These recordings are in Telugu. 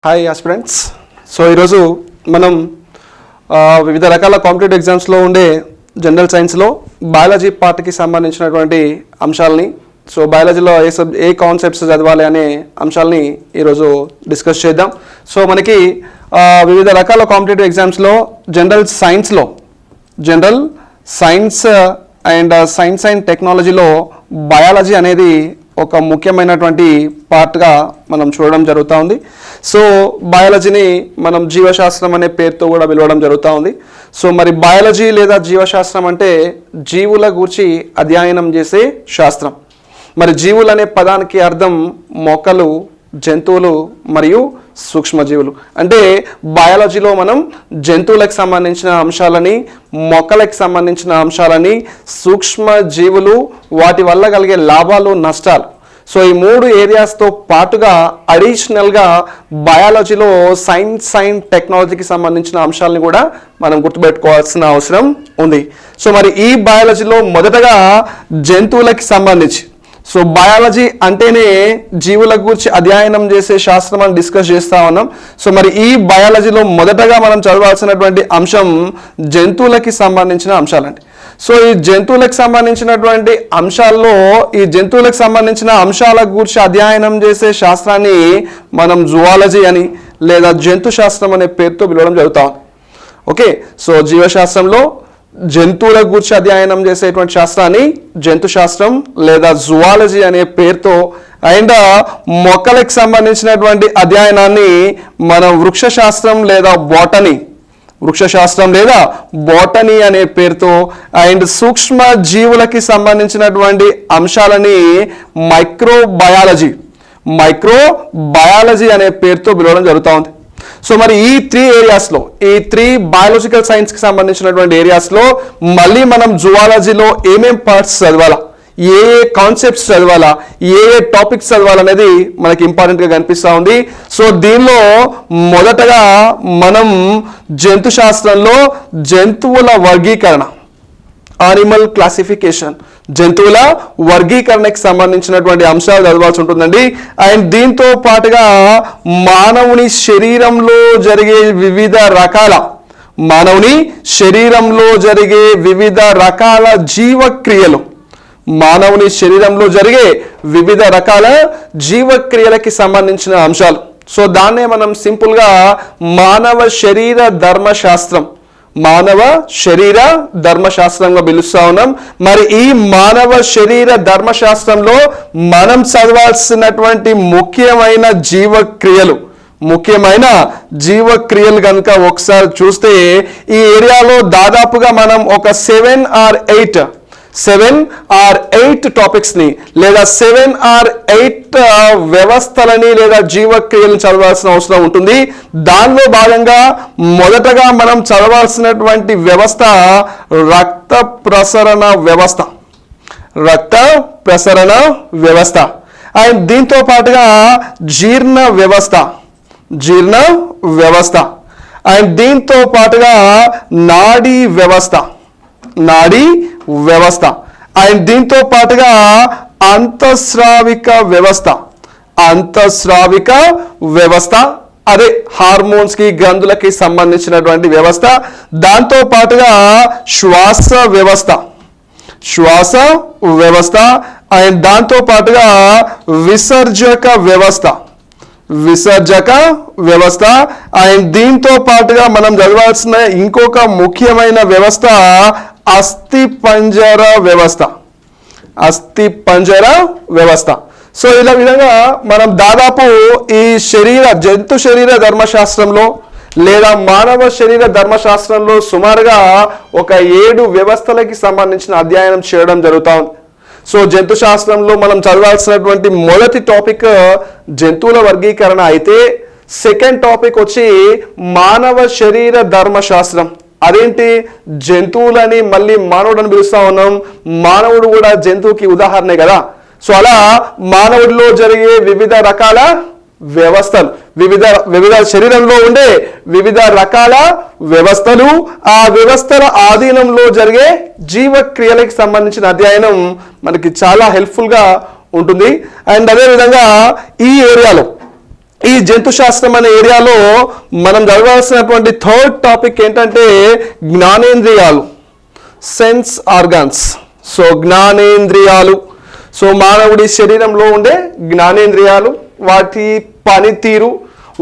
Hi aspirants. సో ఈరోజు మనం వివిధ రకాల కాంపిటేటివ్ ఎగ్జామ్స్లో ఉండే జనరల్ సైన్స్లో బయాలజీ పార్ట్కి సంబంధించినటువంటి అంశాలని, సో బయాలజీలో ఏ కాన్సెప్ట్స్ చదవాలి అనే అంశాలని ఈరోజు డిస్కస్ చేద్దాం. సో మనకి వివిధ రకాల కాంపిటేటివ్ ఎగ్జామ్స్లో జనరల్ సైన్స్ అండ్ టెక్నాలజీలో బయాలజీ అనేది ఒక ముఖ్యమైనటువంటి పార్ట్గా మనం చూడడం జరుగుతూ ఉంది. సో బయాలజీని మనం జీవశాస్త్రం అనే పేరుతో కూడా పిలవడం జరుగుతూ ఉంది. సో మరి బయాలజీ లేదా జీవశాస్త్రం అంటే జీవుల గురించి అధ్యయనం చేసే శాస్త్రం. మరి జీవులు అనే పదానికి అర్థం మొక్కలు, జంతువులు మరియు సూక్ష్మజీవులు. అంటే బయాలజీలో మనం జంతువులకు సంబంధించిన అంశాలని, మొక్కలకు సంబంధించిన అంశాలని, సూక్ష్మజీవులు, వాటి వల్ల కలిగే లాభాలు, నష్టాలు, సో ఈ మూడు ఏరియాస్తో పాటుగా అడిషనల్గా బయాలజీలో సైన్స్ అండ్ టెక్నాలజీకి సంబంధించిన అంశాలని కూడా మనం గుర్తుపెట్టుకోవాల్సిన అవసరం ఉంది. సో మరి ఈ బయాలజీలో మొదటగా జంతువులకి సంబంధించి, సో బయాలజీ అంటేనే జీవుల గురించి అధ్యయనం చేసే శాస్త్రం అని డిస్కస్ చేస్తూ ఉన్నాం. సో మరి ఈ బయాలజీలో మొదటగా మనం చదవాల్సినటువంటి అంశం జంతువులకి సంబంధించిన అంశాలండి. సో ఈ జంతువులకు సంబంధించినటువంటి అంశాల్లో ఈ జంతువులకు సంబంధించిన అంశాల గురించి అధ్యయనం చేసే శాస్త్రాన్ని మనం జువాలజీ అని లేదా జంతు శాస్త్రం అనే పేరుతో పిలవడం జరుగుతాం. ఓకే, సో జీవశాస్త్రంలో జంతువుల గురించి అధ్యయనం చేసేటువంటి శాస్త్రాన్ని జంతు శాస్త్రం లేదా జువాలజీ అనే పేరుతో, అండ్ మొక్కలకు సంబంధించినటువంటి అధ్యయనాన్ని మనం వృక్షశాస్త్రం లేదా బోటనీ అనే పేరుతో, అండ్ సూక్ష్మ జీవులకి సంబంధించినటువంటి అంశాలని మైక్రోబయాలజీ అనే పేరుతో పిలవడం జరుగుతూ ఉంది. సో మరి ఈ త్రీ బయాలజికల్ సైన్స్కి సంబంధించినటువంటి ఏరియాస్లో మళ్ళీ మనం జువాలజీలో ఏమేం పార్ట్స్ చదవాలా, ఏ కాన్సెప్ట్స్ చదవాలా, ఏ టాపిక్స్ చదవాలనేది మనకి ఇంపార్టెంట్గా కనిపిస్తూ ఉంది. సో దీనిలో మొదటగా మనం జంతు శాస్త్రంలో జంతువుల వర్గీకరణ, యానిమల్ క్లాసిఫికేషన్, జంతువుల వర్గీకరణకి సంబంధించినటువంటి అంశాలు చదవాల్సి ఉంటుందండి. అండ్ దీంతో పాటుగా మానవుని శరీరంలో జరిగే వివిధ రకాల జీవక్రియలకి సంబంధించిన అంశాలు. సో దాన్నే మనం సింపుల్గా మానవ శరీర ధర్మశాస్త్రంగా పిలుస్తా ఉన్నాం. మరి ఈ మానవ శరీర ధర్మశాస్త్రంలో మనం చదవాల్సినటువంటి ముఖ్యమైన జీవక్రియలు కనుక ఒకసారి చూస్తే ఈ ఏరియాలో దాదాపుగా మనం ఒక 7 or 8 టాపిక్స్ ని లేదా 7 or 8 వ్యవస్థలని లేదా జీవక్రియలను చదవాల్సిన అవసరం ఉంటుంది. దానిలో భాగంగా మొదటగా మనం చదవాల్సినటువంటి వ్యవస్థ రక్త ప్రసరణ వ్యవస్థ, అండ్ దీంతో పాటుగా జీర్ణ వ్యవస్థ, అండ్ దీంతో పాటుగా నాడీ వ్యవస్థ, అండ్ దీంతో పాటుగా అంతఃస్రావిక వ్యవస్థ, అదే హార్మోన్స్ కి, గ్రంథులకి సంబంధించినటువంటి వ్యవస్థ. దాంతో పాటుగా శ్వాస వ్యవస్థ, అండ్ దాంతో పాటుగా విసర్జక వ్యవస్థ, అండ్ దీంతో పాటుగా మనం చదవాల్సిన ఇంకొక ముఖ్యమైన వ్యవస్థ అస్థిపంజర వ్యవస్థ. సో ఇలా విధంగా మనం దాదాపు ఈ జంతు శరీర ధర్మశాస్త్రంలో లేదా మానవ శరీర ధర్మశాస్త్రంలో సుమారుగా ఒక 7 వ్యవస్థలకి సంబంధించిన అధ్యయనం చేయడం జరుగుతా ఉంది. సో జంతు శాస్త్రంలో మనం చదవాల్సినటువంటి మొదటి టాపిక్ జంతువుల వర్గీకరణ అయితే, సెకండ్ టాపిక్ వచ్చి మానవ శరీర ధర్మశాస్త్రం. అదేంటి, జంతువులని మళ్ళీ మానవుడని పిలుస్తా ఉన్నాం, మానవుడు కూడా జంతువుకి ఉదాహరణే కదా. సో అలా మానవుడిలో జరిగే వివిధ రకాల వ్యవస్థలు, వివిధ శరీరంలో ఉండే వివిధ రకాల వ్యవస్థలు, ఆ వ్యవస్థల ఆధీనంలో జరిగే జీవక్రియలకు సంబంధించిన అధ్యయనం మనకి చాలా హెల్ప్ఫుల్గా ఉంటుంది. అండ్ అదేవిధంగా ఈ ఏరియాలో ఈ జంతు శాస్త్రం అనే ఏరియాలో మనం చదవాల్సినటువంటి థర్డ్ టాపిక్ ఏంటంటే జ్ఞానేంద్రియాలు, సెన్స్ ఆర్గాన్స్. సో జ్ఞానేంద్రియాలు, సో మానవుడి శరీరంలో ఉండే జ్ఞానేంద్రియాలు, వాటి పనితీరు,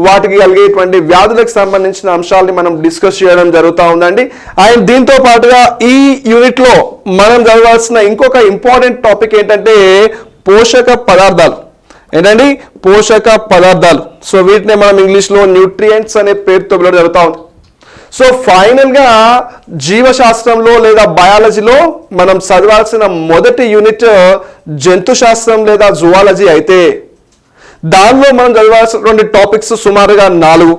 వాటికి కలిగేటువంటి వ్యాధులకు సంబంధించిన అంశాలని మనం డిస్కస్ చేయడం జరుగుతూ ఉందండి. అండ్ దీంతో పాటుగా ఈ యూనిట్లో మనం చదవాల్సిన ఇంకొక ఇంపార్టెంట్ టాపిక్ ఏంటంటే పోషక పదార్థాలు. ఏంటండి? పోషక పదార్థాలు. సో వీటిని మనం ఇంగ్లీష్లో న్యూట్రియంట్స్ అనే పేరుతో పిలవడం జరుగుతూ ఉంది. సో ఫైనల్గా జీవశాస్త్రంలో లేదా బయాలజీలో మనం చదవాల్సిన మొదటి యూనిట్ జంతు శాస్త్రం లేదా జువాలజీ అయితే దానిలో మనం చదవాల్సినటువంటి టాపిక్స్ సుమారుగా 4.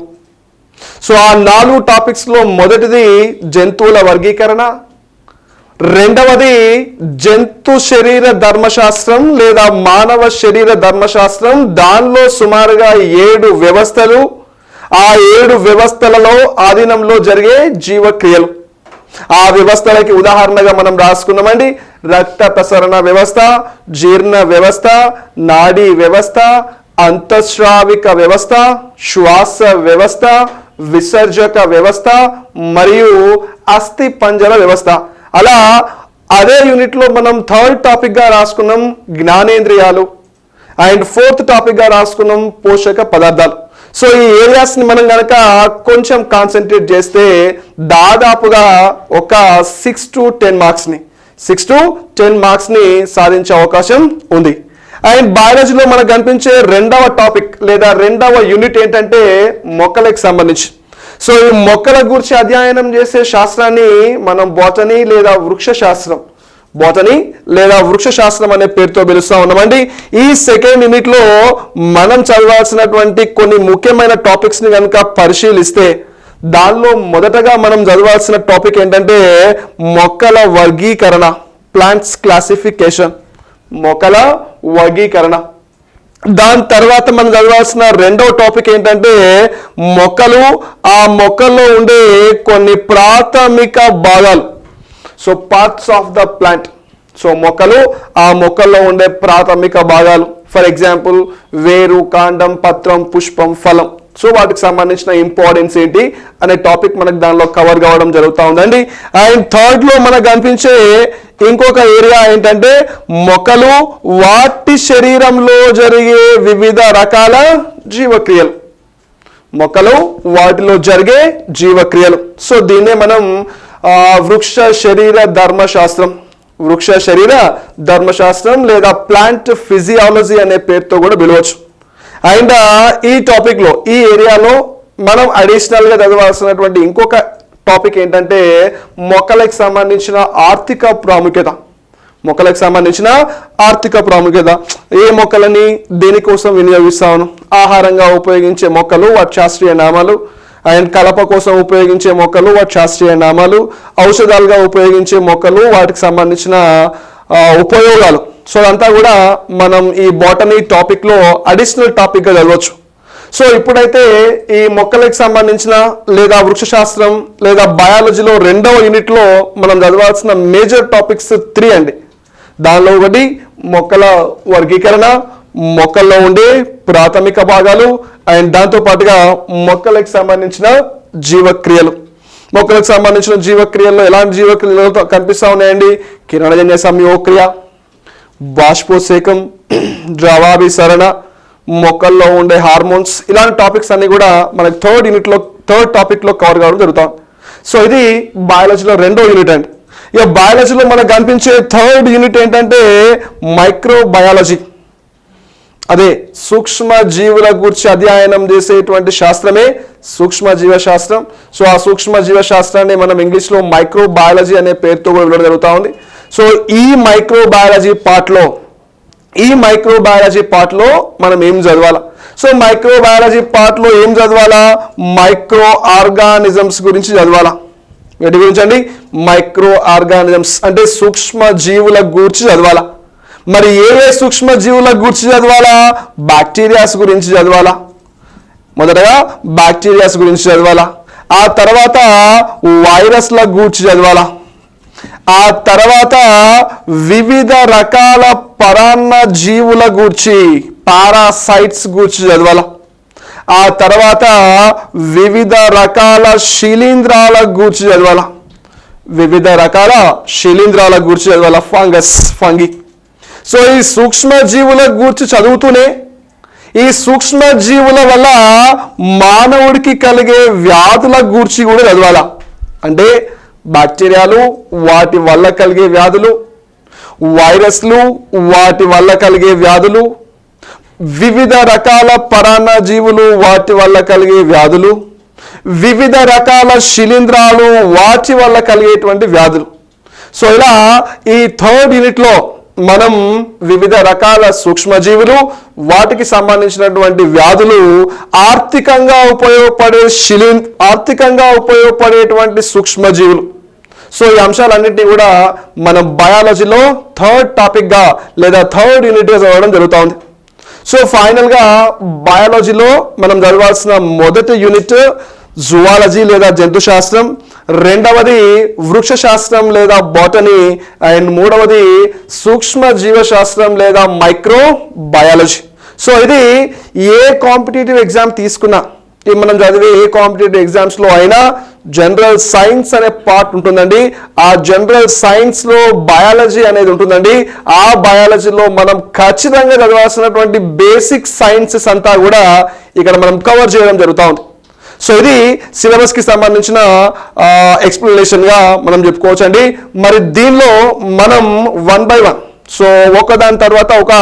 సో ఆ 4 టాపిక్స్లో మొదటిది జంతువుల వర్గీకరణ, రెండవది జంతు శరీర ధర్మశాస్త్రం లేదా మానవ శరీర ధర్మశాస్త్రం. దానిలో సుమారుగా 7 వ్యవస్థలు, ఆ 7 వ్యవస్థలలో ఆధీనంలో జరిగే జీవక్రియలు. ఆ వ్యవస్థలకి ఉదాహరణగా మనం రాసుకున్నామండి. రక్త ప్రసరణ వ్యవస్థ, జీర్ణ వ్యవస్థ, నాడీ వ్యవస్థ, అంతఃస్రావిక వ్యవస్థ, శ్వాస వ్యవస్థ, విసర్జక వ్యవస్థ మరియు అస్థి పంజర వ్యవస్థ. అలా అదే యూనిట్లో మనం థర్డ్ టాపిక్గా రాసుకున్నాం జ్ఞానేంద్రియాలు, అండ్ ఫోర్త్ టాపిక్గా రాసుకున్నాం పోషక పదార్థాలు. సో ఈ ఏరియాస్ని మనం కనుక కొంచెం కాన్సన్ట్రేట్ చేస్తే దాదాపుగా ఒక 6 to 10 మార్క్స్ని సాధించే అవకాశం ఉంది. అండ్ బయాలజీలో మనకు కనిపించే రెండవ టాపిక్ లేదా రెండవ యూనిట్ ఏంటంటే మొక్కలకు సంబంధించి. సో ఈ మొక్కల గురించి అధ్యయనం చేసే శాస్త్రాన్ని మనం బోటనీ లేదా వృక్ష శాస్త్రం అనే పేరుతో పిలుస్తూ ఉన్నామండి. ఈ సెకండ్ యూనిట్లో మనం చదవాల్సినటువంటి కొన్ని ముఖ్యమైన టాపిక్స్ని కనుక పరిశీలిస్తే దానిలో మొదటగా మనం చదవాల్సిన టాపిక్ ఏంటంటే మొక్కల వర్గీకరణ, ప్లాంట్స్ క్లాసిఫికేషన్, మొక్కల వర్గీకరణ. దాని తర్వాత మనం చదవాల్సిన రెండవ టాపిక్ ఏంటంటే మొక్కలు, ఆ మొక్కల్లో ఉండే కొన్ని ప్రాథమిక భాగాలు. So parts of the plant. So మొక్కలు, ఆ మొక్కల్లో ఉండే ప్రాథమిక భాగాలు. ఫర్ ఎగ్జాంపుల్ వేరు, కాండం, పత్రం, పుష్పం, ఫలం. సో వాటికి సంబంధించిన ఇంపార్టెన్స్ ఏంటి అనే టాపిక్ మనకు దానిలో కవర్ కావడం జరుగుతూ ఉందండి. అండ్ థర్డ్లో మనకు కనిపించే ఇంకొక ఏరియా ఏంటంటే మొక్కలు, వాటి శరీరంలో జరిగే వివిధ రకాల జీవక్రియలు. మొక్కలు, వాటిలో జరిగే జీవక్రియలు. సో దీన్నే మనం వృక్ష శరీర ధర్మశాస్త్రం లేదా ప్లాంట్ ఫిజియాలజీ అనే పేరుతో కూడా పిలవచ్చు. అండ్ ఈ టాపిక్లో, ఈ ఏరియాలో మనం అడిషనల్గా చదవాల్సినటువంటి ఇంకొక టాపిక్ ఏంటంటే మొక్కలకు సంబంధించిన ఆర్థిక ప్రాముఖ్యత. ఏ మొక్కలని దేనికోసం వినియోగిస్తాను? ఆహారంగా ఉపయోగించే మొక్కలు, వాటి శాస్త్రీయ నామాలు. అండ్ కలప కోసం ఉపయోగించే మొక్కలు, వాటి శాస్త్రీయ నామాలు. ఔషధాలుగా ఉపయోగించే మొక్కలు, వాటికి సంబంధించిన ఉపయోగాలు. సో అదంతా కూడా మనం ఈ బోటనీ టాపిక్లో అడిషనల్ టాపిక్గా చదవచ్చు. సో ఇప్పుడైతే ఈ మొక్కలకు సంబంధించిన లేదా వృక్షశాస్త్రం లేదా బయాలజీలో రెండవ యూనిట్లో మనం చదవాల్సిన మేజర్ టాపిక్స్ 3 అండి. దానిలో ఒకటి మొక్కల వర్గీకరణ, మొక్కల్లో ఉండే ప్రాథమిక భాగాలు, అండ్ దాంతోపాటుగా మొక్కలకు సంబంధించిన జీవక్రియలు. మొక్కలకు సంబంధించిన జీవక్రియల్లో ఎలాంటి జీవక్రియలు కనిపిస్తూ ఉన్నాయండి? కిరణజన్య సంయోగక్రియ, బాష్పోత్సేకం, ద్రవాభిసరణ, మొక్కల్లో ఉండే హార్మోన్స్. ఇలాంటి టాపిక్స్ అన్ని కూడా మనకి థర్డ్ టాపిక్లో కవర్ కావడం జరుగుతాం. సో ఇది బయాలజీలో రెండో యూనిట్ అండి. ఇక బయాలజీలో మనకు కనిపించే థర్డ్ యూనిట్ ఏంటంటే మైక్రోబయాలజీ. అదే సూక్ష్మ జీవుల గురించి అధ్యయనం చేసేటువంటి శాస్త్రమే సూక్ష్మ జీవశాస్త్రం. సో ఆ సూక్ష్మ జీవశాస్త్రాన్ని మనం ఇంగ్లీష్లో మైక్రోబయాలజీ అనే పేరుతో కూడా పిలవడం జరుగుతూ ఉంది. సో ఈ మైక్రోబయాలజీ పార్ట్లో మనం ఏం చదవాలా? సో మైక్రోబయాలజీ పార్ట్లో ఏం చదవాలా? మైక్రో ఆర్గానిజమ్స్ గురించి చదవాలా. వీటి గురించి అండి, మైక్రో ఆర్గానిజమ్స్ అంటే సూక్ష్మ జీవుల గురించి చదవాలా. మరి ఏ సూక్ష్మ జీవుల గురించి చదవాలా? బ్యాక్టీరియాస్ గురించి చదవాలా. మొదటగా బ్యాక్టీరియాస్ గురించి చదవాలా. ఆ తర్వాత వైరస్ల గురించి చదవాలా. ఆ తర్వాత వివిధ రకాల పరాన్న జీవుల గురించి, పారాసైట్స్ గురించి చదవాలా. ఆ తర్వాత వివిధ రకాల శిలీంధ్రాల గూర్చి చదవాల. వివిధ రకాల శిలీంధ్రాల గూర్చి చదవాల, ఫంగి. సో ఈ సూక్ష్మజీవుల గూర్చి చదువుతూనే ఈ సూక్ష్మజీవుల వల్ల మానవుడికి కలిగే వ్యాధుల గూర్చి కూడా చదవాల. అంటే బ్యాక్టీరియాలు, వాటి వల్ల కలిగే వ్యాధులు, వైరస్లు, వాటి వల్ల కలిగే వ్యాధులు, వివిధ రకాల పరాన్నజీవులు, వాటి వల్ల కలిగే వ్యాధులు, వివిధ రకాల శిలీంధ్రాలు, వాటి వల్ల కలిగేటువంటి వ్యాధులు. సో ఇలా ఈ థర్డ్ యూనిట్లో మనం వివిధ రకాల సూక్ష్మజీవులు, వాటికి సంబంధించినటువంటి వ్యాధులు, ఆర్థికంగా ఉపయోగపడేటువంటి సూక్ష్మజీవులు. సో ఈ అంశాలన్నింటినీ కూడా మనం బయాలజీలో థర్డ్ టాపిక్గా లేదా థర్డ్ యూనిట్గా చదవడం జరుగుతూ ఉంది. సో ఫైనల్గా బయాలజీలో మనం చదవాల్సిన మొదటి యూనిట్ జువాలజీ లేదా జంతు శాస్త్రం, రెండవది వృక్ష శాస్త్రం లేదా బాటనీ, అండ్ మూడవది సూక్ష్మ జీవశాస్త్రం లేదా మైక్రో బయాలజీ. సో ఇది ఏ కాంపిటేటివ్ ఎగ్జామ్ తీసుకున్నా, మనం చదివే ఏ కాంపిటేటివ్ ఎగ్జామ్స్లో అయినా జనరల్ సైన్స్ అనే పార్ట్ ఉంటుందండి. ఆ జనరల్ సైన్స్లో బయాలజీ అనేది ఉంటుందండి. ఆ బయాలజీలో మనం ఖచ్చితంగా చదవాల్సినటువంటి బేసిక్ సైన్సెస్ అంతా కూడా ఇక్కడ మనం కవర్ చేయడం జరుగుతూ ఉంది. సో ఇది సిలబస్కి సంబంధించిన ఎక్స్ప్లెనేషన్గా మనం చెప్పుకోవచ్చు అండి. మరి దీనిలో మనం 1 by 1 సో ఒకదాని తర్వాత ఒక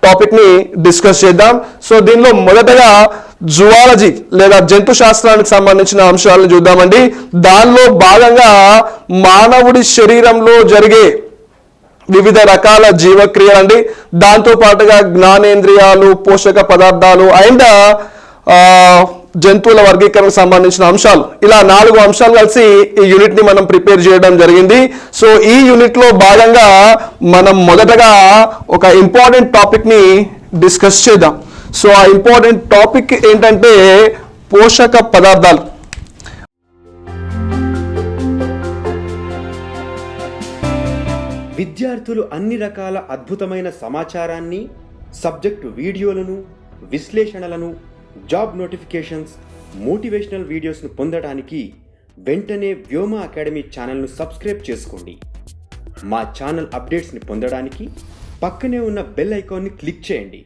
టాపిక్ని డిస్కస్ చేద్దాం. సో దీనిలో మొదటగా జువాలజీ లేదా జంతు శాస్త్రానికి సంబంధించిన అంశాలను చూద్దామండి. దానిలో భాగంగా మానవుడి శరీరంలో జరిగే వివిధ రకాల జీవక్రియలు అండి, దాంతో పాటుగా జ్ఞానేంద్రియాలు, పోషక పదార్థాలు అండ్ జంతువుల వర్గీకరణకు సంబంధించిన అంశాలు, ఇలా 4 అంశాలు కలిసి ఈ యూనిట్ ని మనం ప్రిపేర్ చేయడం జరిగింది. సో ఈ యూనిట్ లో భాగంగా మనం మొదటగా ఒక ఇంపార్టెంట్ టాపిక్ ని డిస్కస్ చేద్దాం. సో ఆ ఇంపార్టెంట్ టాపిక్ ఏంటంటే పోషక పదార్థాలు. విద్యార్థులు అన్ని రకాల అద్భుతమైన సమాచారాన్ని, సబ్జెక్టు వీడియోలను, విశ్లేషణలను, జాబ్ నోటిఫికేషన్స్, మోటివేషనల్ వీడియోస్ను పొందడానికి వెంటనే వ్యోమ అకాడమీ ఛానల్ను సబ్స్క్రైబ్ చేసుకోండి. మా ఛానల్ అప్డేట్స్ని పొందడానికి పక్కనే ఉన్న బెల్ ఐకాన్ని క్లిక్ చేయండి.